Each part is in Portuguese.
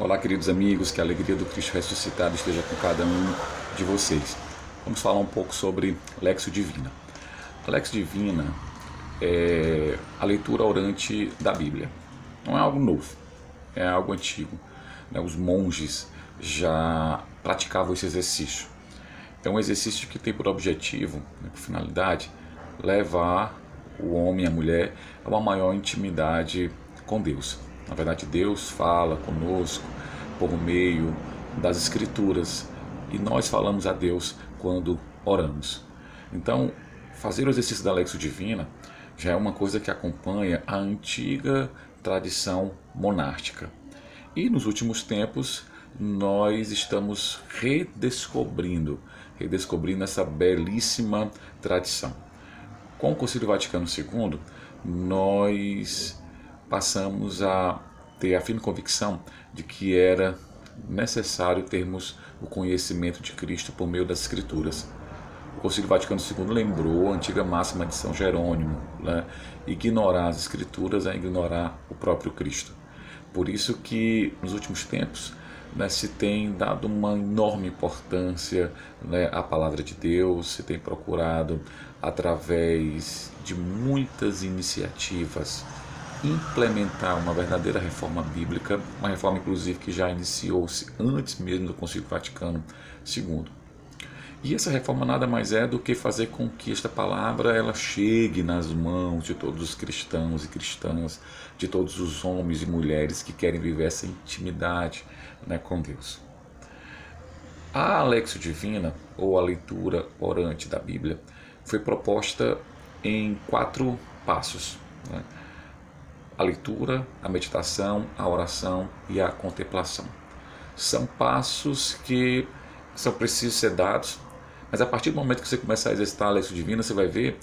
Olá, queridos amigos, que a alegria do Cristo ressuscitado esteja com cada um de vocês. Vamos falar um pouco sobre Lexio Divina. A Lexio Divina é a leitura orante da Bíblia. Não é algo novo, é algo antigo. Os monges já praticavam esse exercício. É um exercício que tem por objetivo, por finalidade, levar o homem e a mulher a uma maior intimidade com Deus. Na verdade, Deus fala conosco por meio das Escrituras e nós falamos a Deus quando oramos. Então, fazer o exercício da Lexio Divina já é uma coisa que acompanha a antiga tradição monástica. E nos últimos tempos, nós estamos redescobrindo essa belíssima tradição. Com o Concílio Vaticano II, nós passamos a ter a firme convicção de que era necessário termos o conhecimento de Cristo por meio das Escrituras. O Concílio Vaticano II lembrou a antiga máxima de São Jerônimo, ignorar as Escrituras é ignorar o próprio Cristo. Por isso que nos últimos tempos se tem dado uma enorme importância à palavra de Deus, se tem procurado através de muitas iniciativas implementar uma verdadeira reforma bíblica, uma reforma inclusive que já iniciou-se antes mesmo do Concílio Vaticano II. E essa reforma nada mais é do que fazer com que esta palavra ela chegue nas mãos de todos os cristãos e cristãs, de todos os homens e mulheres que querem viver essa intimidade com Deus. A Lexio Divina, ou a leitura orante da Bíblia, foi proposta em 4 passos. A leitura, a meditação, a oração e a contemplação. São passos que são precisos ser dados, mas a partir do momento que você começar a exercitar a Lexio Divina, você vai ver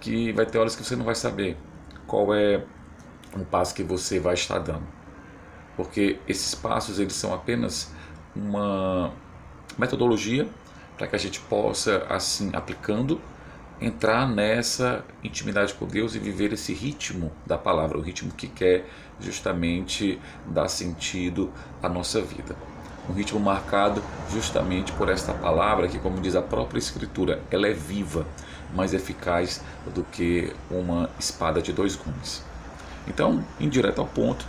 que vai ter horas que você não vai saber qual é o passo que você vai estar dando. Porque esses passos eles são apenas uma metodologia para que a gente possa, assim, aplicando, entrar nessa intimidade com Deus e viver esse ritmo da palavra, o ritmo que quer justamente dar sentido à nossa vida. Um ritmo marcado justamente por esta palavra que, como diz a própria Escritura, ela é viva, mais eficaz do que uma espada de 2 gumes. Então, indo direto ao ponto,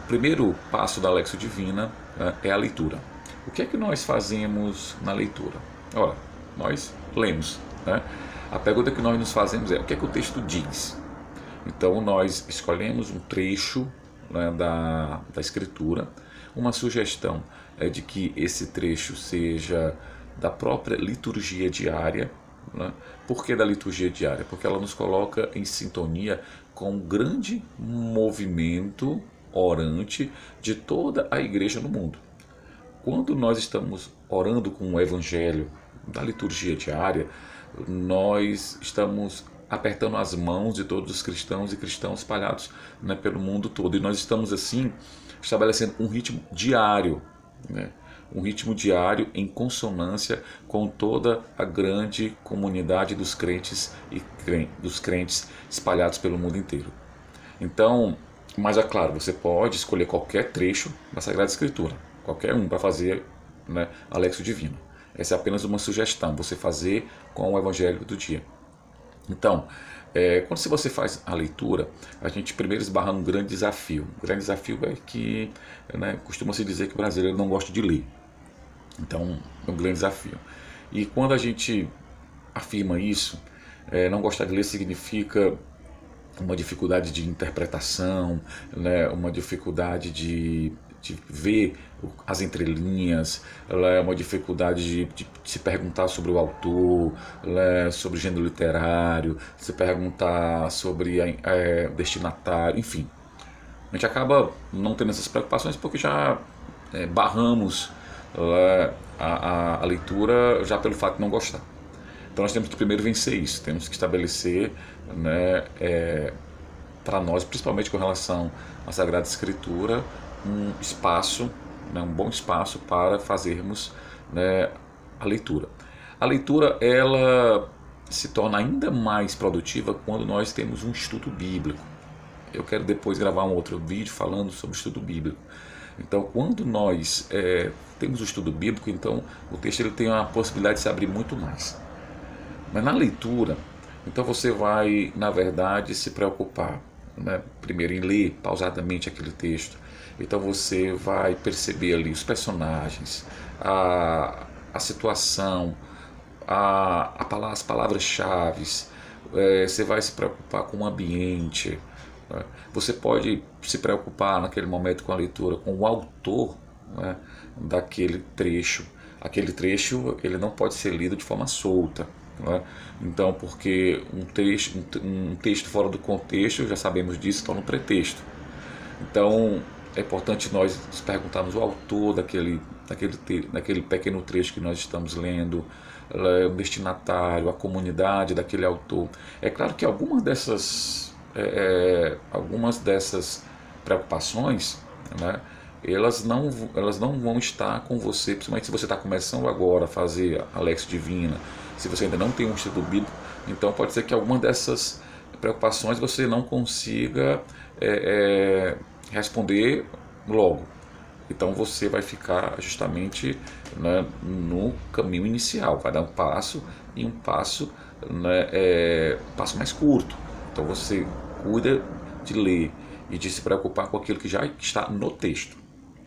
o primeiro passo da Lexio Divina é a leitura. O que é que nós fazemos na leitura? Ora, nós lemos. A pergunta que nós nos fazemos é: o que é que o texto diz? Então nós escolhemos um trecho da Escritura. Uma sugestão é de que esse trecho seja da própria liturgia diária. Por que da liturgia diária? Porque ela nos coloca em sintonia com um grande movimento orante de toda a igreja no mundo. Quando nós estamos orando com o Evangelho da liturgia diária, nós estamos apertando as mãos de todos os cristãos e cristãos espalhados pelo mundo todo. E nós estamos, assim, estabelecendo um ritmo diário, um ritmo diário em consonância com toda a grande comunidade dos crentes e dos crentes espalhados pelo mundo inteiro. Então, mas é claro, você pode escolher qualquer trecho da Sagrada Escritura, qualquer um, para fazer a Lexio Divina. Essa é apenas uma sugestão, você fazer com o Evangelho do dia. Então, quando você faz a leitura, a gente primeiro esbarra num grande desafio. O grande desafio é que costuma-se dizer que o brasileiro não gosta de ler. Então, é um grande desafio. E quando a gente afirma isso, não gostar de ler significa uma dificuldade de interpretação, uma dificuldade de ver as entrelinhas, uma dificuldade de se perguntar sobre o autor, sobre o gênero literário, se perguntar sobre o destinatário, enfim. A gente acaba não tendo essas preocupações porque já barramos a leitura já pelo fato de não gostar. Então nós temos que primeiro vencer isso, temos que estabelecer para nós, principalmente com relação à Sagrada Escritura, um espaço, um bom espaço para fazermos a leitura. A leitura ela se torna ainda mais produtiva quando nós temos um estudo bíblico. eu quero depois gravar um outro vídeo falando sobre o estudo bíblico. Então, quando nós temos o estudo bíblico, então o texto ele tem uma possibilidade de se abrir muito mais. Mas na leitura, então você vai, na verdade, se preocupar, né, primeiro em ler pausadamente aquele texto. Então você vai perceber ali os personagens, a situação, as palavras-chave, você vai se preocupar com o ambiente, né? Você pode se preocupar naquele momento com a leitura, com o autor, né, daquele trecho. Aquele trecho ele não pode ser lido de forma solta, né? Então, porque um texto fora do contexto, já sabemos disso, está no pretexto. Então, é importante nós nos perguntarmos o autor daquele pequeno trecho que nós estamos lendo, o destinatário, a comunidade daquele autor. É claro que algumas dessas preocupações, né, elas não vão estar com você, principalmente se você está começando agora a fazer a Lexio Divina, se você ainda não tem um estudo bíblico, então pode ser que algumas dessas preocupações você não consiga responder logo. Então você vai ficar justamente, né, no caminho inicial, vai dar um passo e um passo, né, passo mais curto. Então você cuida de ler e de se preocupar com aquilo que já está no texto,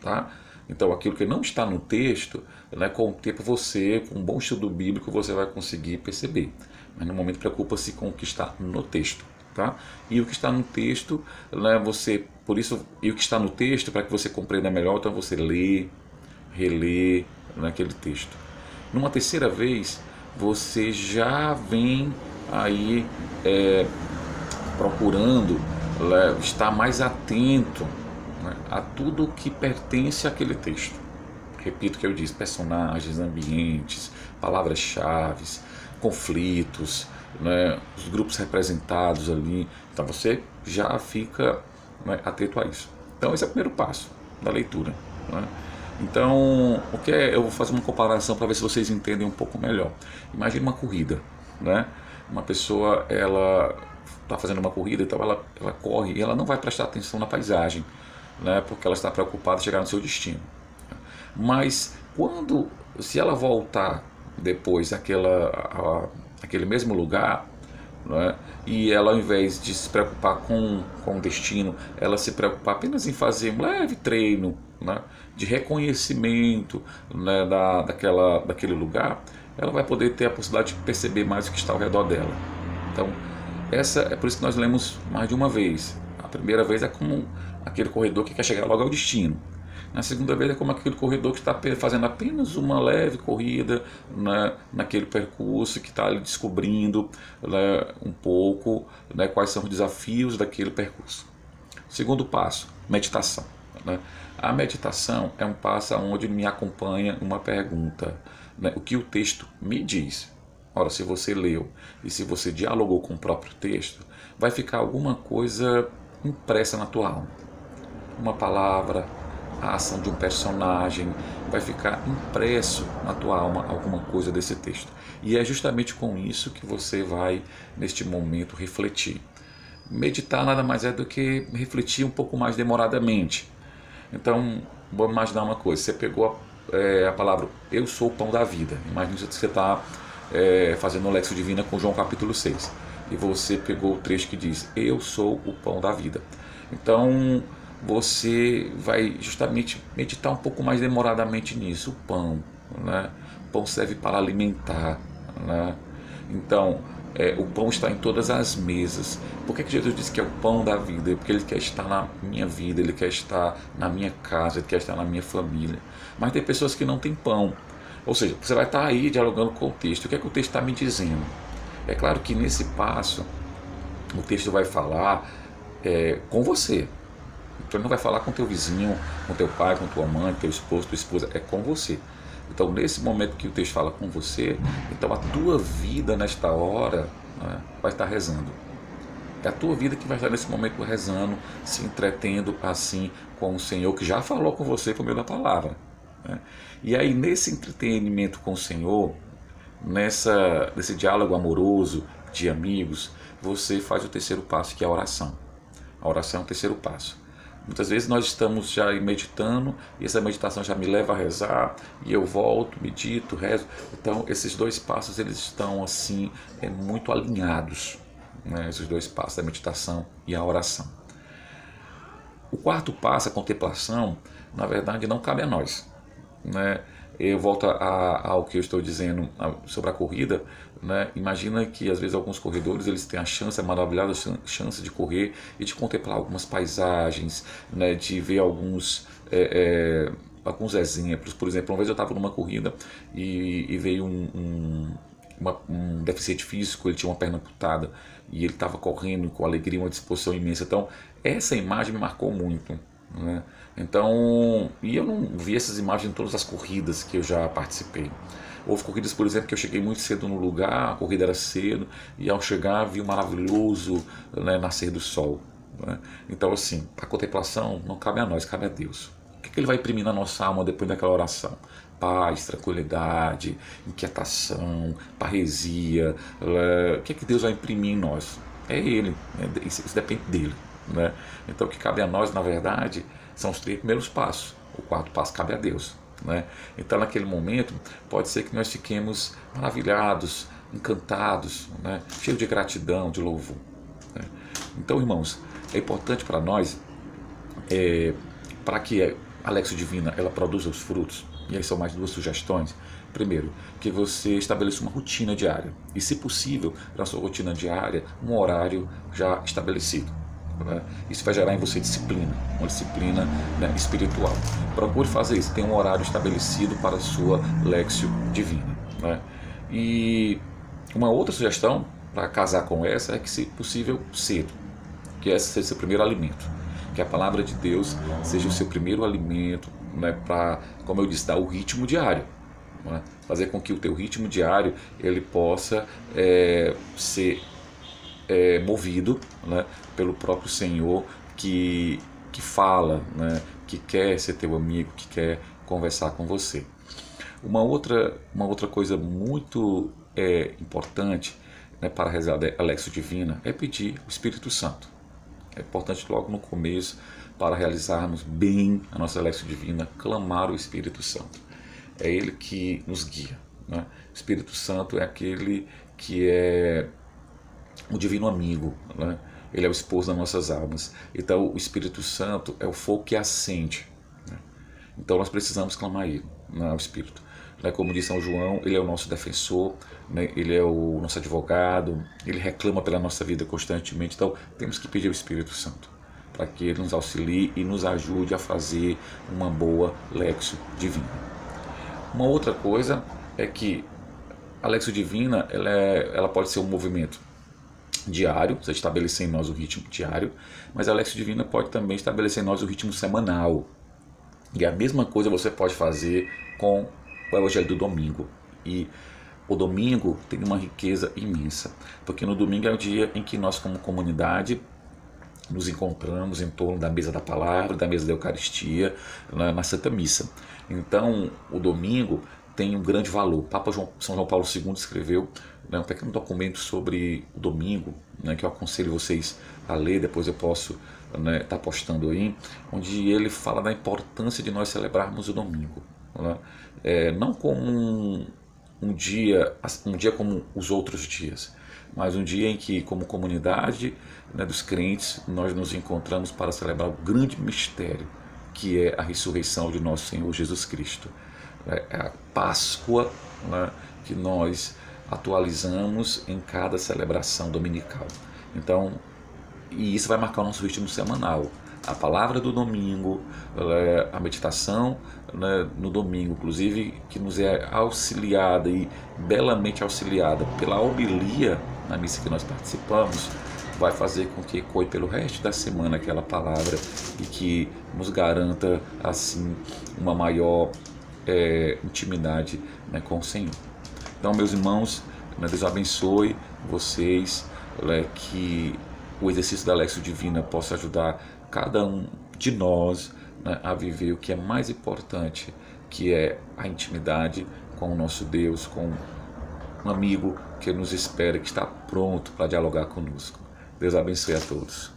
tá? Então aquilo que não está no texto, né, com o tempo você, com um bom estudo bíblico, você vai conseguir perceber. Mas no momento preocupa-se com o que está no texto, tá? E o que está no texto, né, e o que está no texto, para que você compreenda melhor, então você lê, relê naquele texto. Numa terceira vez, você já vem aí procurando estar mais atento, né, a tudo que pertence àquele texto. Repito o que eu disse: personagens, ambientes, palavras-chave, conflitos, né, os grupos representados ali. Então você já fica, né, atento a isso. Então esse é o primeiro passo da leitura, né? Então eu vou fazer uma comparação para ver se vocês entendem um pouco melhor. Imagine uma corrida, né? Uma pessoa, ela está fazendo uma corrida, então ela corre e ela não vai prestar atenção na paisagem, né, porque ela está preocupada em chegar no seu destino. Mas se ela voltar depois àquele mesmo lugar, né, e ela, ao invés de se preocupar com o destino, ela se preocupar apenas em fazer um leve treino, né, de reconhecimento, né, daquele lugar, ela vai poder ter a possibilidade de perceber mais o que está ao redor dela. Então, é por isso que nós lemos mais de uma vez. A primeira vez é como aquele corredor que quer chegar logo ao destino. Na segunda vez é como aquele corredor que está fazendo apenas uma leve corrida, né, naquele percurso, que está ali descobrindo, né, um pouco, né, quais são os desafios daquele percurso. Segundo passo, meditação, né? A meditação é um passo onde me acompanha uma pergunta, né, o que o texto me diz. Ora, se você leu e se você dialogou com o próprio texto, vai ficar alguma coisa impressa na tua alma. Uma palavra, a ação de um personagem, vai ficar impresso na tua alma alguma coisa desse texto. E é justamente com isso que você vai, neste momento, refletir. Meditar nada mais é do que refletir um pouco mais demoradamente. Então, vamos imaginar uma coisa: você pegou a palavra "eu sou o pão da vida". Imagina que você está fazendo o Lexio Divina com João capítulo 6. E você pegou o trecho que diz: "eu sou o pão da vida". Então, você vai justamente meditar um pouco mais demoradamente nisso. O pão, né? O pão serve para alimentar, né? Então, o pão está em todas as mesas. Por que Jesus disse que é o pão da vida? Porque Ele quer estar na minha vida, Ele quer estar na minha casa, Ele quer estar na minha família. Mas tem pessoas que não têm pão. Ou seja, você vai estar aí dialogando com o texto. O que é que o texto está me dizendo? É claro que nesse passo, o texto vai falar com você. Então ele não vai falar com teu vizinho, com teu pai, com tua mãe, teu esposo, tua esposa, é com você. Então nesse momento que o texto fala com você, então a tua vida nesta hora, né, vai estar rezando. É a tua vida que vai estar nesse momento rezando, se entretendo assim com o Senhor, que já falou com você por meio da palavra, né? E aí nesse entretenimento com o Senhor, nesse diálogo amoroso de amigos, você faz o terceiro passo, que é a oração. A oração é o terceiro passo. Muitas vezes nós estamos já meditando e essa meditação já me leva a rezar e eu volto, medito, rezo. Então esses dois passos eles estão assim muito alinhados, né? Esses dois passos, a meditação e a oração. O quarto passo, a contemplação, na verdade não cabe a nós, né? Eu volto ao que eu estou dizendo sobre a corrida, né? Imagina que às vezes alguns corredores eles têm a maravilhosa chance de correr e de contemplar algumas paisagens, né? De ver alguns exemplos. Por exemplo, uma vez eu estava numa corrida e veio um deficiente físico, ele tinha uma perna amputada e ele estava correndo com alegria, uma disposição imensa. Então essa imagem me marcou muito, né? Então, e eu não vi essas imagens em todas as corridas que eu já participei. Houve corridas, por exemplo, que eu cheguei muito cedo no lugar, a corrida era cedo, e ao chegar vi o maravilhoso, né, nascer do sol, né? Então, assim, a contemplação não cabe a nós, cabe a Deus. O que ele vai imprimir na nossa alma depois daquela oração? Paz, tranquilidade, inquietação, parresia. O que Deus vai imprimir em nós? É Ele, né? Isso depende dele, né? Então, o que cabe a nós, na verdade, são os 3 primeiros passos. O quarto passo cabe a Deus, né? Então, naquele momento, pode ser que nós fiquemos maravilhados, encantados, né? Cheios de gratidão, de louvor, né? Então, irmãos, é importante para nós, para que a Lexio Divina ela produza os frutos, e aí são mais 2 sugestões. Primeiro, que você estabeleça uma rotina diária, e se possível, na sua rotina diária, um horário já estabelecido. Isso vai gerar em você disciplina, uma disciplina, né, espiritual. Procure fazer isso, tem um horário estabelecido para a sua Lexio Divina, né? E uma outra sugestão para casar com essa é que, se possível, cedo, que esse seja o seu primeiro alimento, que a palavra de Deus seja o seu primeiro alimento, né, para, como eu disse, dar o ritmo diário, né? Fazer com que o teu ritmo diário ele possa ser movido, né, pelo próprio Senhor que fala, né, que quer ser teu amigo, que quer conversar com você. Uma outra coisa muito importante, né, para rezar a Lexio Divina é pedir o Espírito Santo. É importante logo no começo, para realizarmos bem a nossa Lexio Divina, clamar o Espírito Santo. É Ele que nos guia, né? O Espírito Santo é aquele que é o divino amigo, né? Ele é o esposo das nossas almas. Então o Espírito Santo é o fogo que acende, né? Então nós precisamos clamar Ele, né, o Espírito, né? Como diz São João, Ele é o nosso defensor, né? Ele é o nosso advogado, Ele reclama pela nossa vida constantemente. Então temos que pedir ao Espírito Santo para que Ele nos auxilie e nos ajude a fazer uma boa Lexio Divina. Uma outra coisa é que a Lexio Divina ela pode ser um movimento diário, você estabelecer em nós o ritmo diário, mas a Lexio Divina pode também estabelecer em nós o ritmo semanal. E a mesma coisa você pode fazer com o Evangelho do domingo. E o domingo tem uma riqueza imensa, porque no domingo é o dia em que nós, como comunidade, nos encontramos em torno da mesa da palavra, da mesa da Eucaristia, na Santa Missa. Então, o domingo tem um grande valor. Papa São João Paulo II escreveu, né, um pequeno documento sobre o domingo, né, que eu aconselho vocês a ler, depois eu posso estar postando aí, onde ele fala da importância de nós celebrarmos o domingo, né? Não como um dia como os outros dias, mas um dia em que, como comunidade, né, dos crentes, nós nos encontramos para celebrar o grande mistério, que é a ressurreição de nosso Senhor Jesus Cristo. É a Páscoa, né, que nós atualizamos em cada celebração dominical. Então, e isso vai marcar o nosso ritmo semanal. A palavra do domingo, a meditação, né, no domingo, inclusive, que nos é auxiliada e belamente auxiliada pela homilia na missa que nós participamos, vai fazer com que ecoe pelo resto da semana aquela palavra e que nos garanta, assim, uma maior intimidade, né, com o Senhor. Então, meus irmãos, né, Deus abençoe vocês, que o exercício da Lexio Divina possa ajudar cada um de nós, né, a viver o que é mais importante, que é a intimidade com o nosso Deus, com um amigo que nos espera, que está pronto para dialogar conosco. Deus abençoe a todos.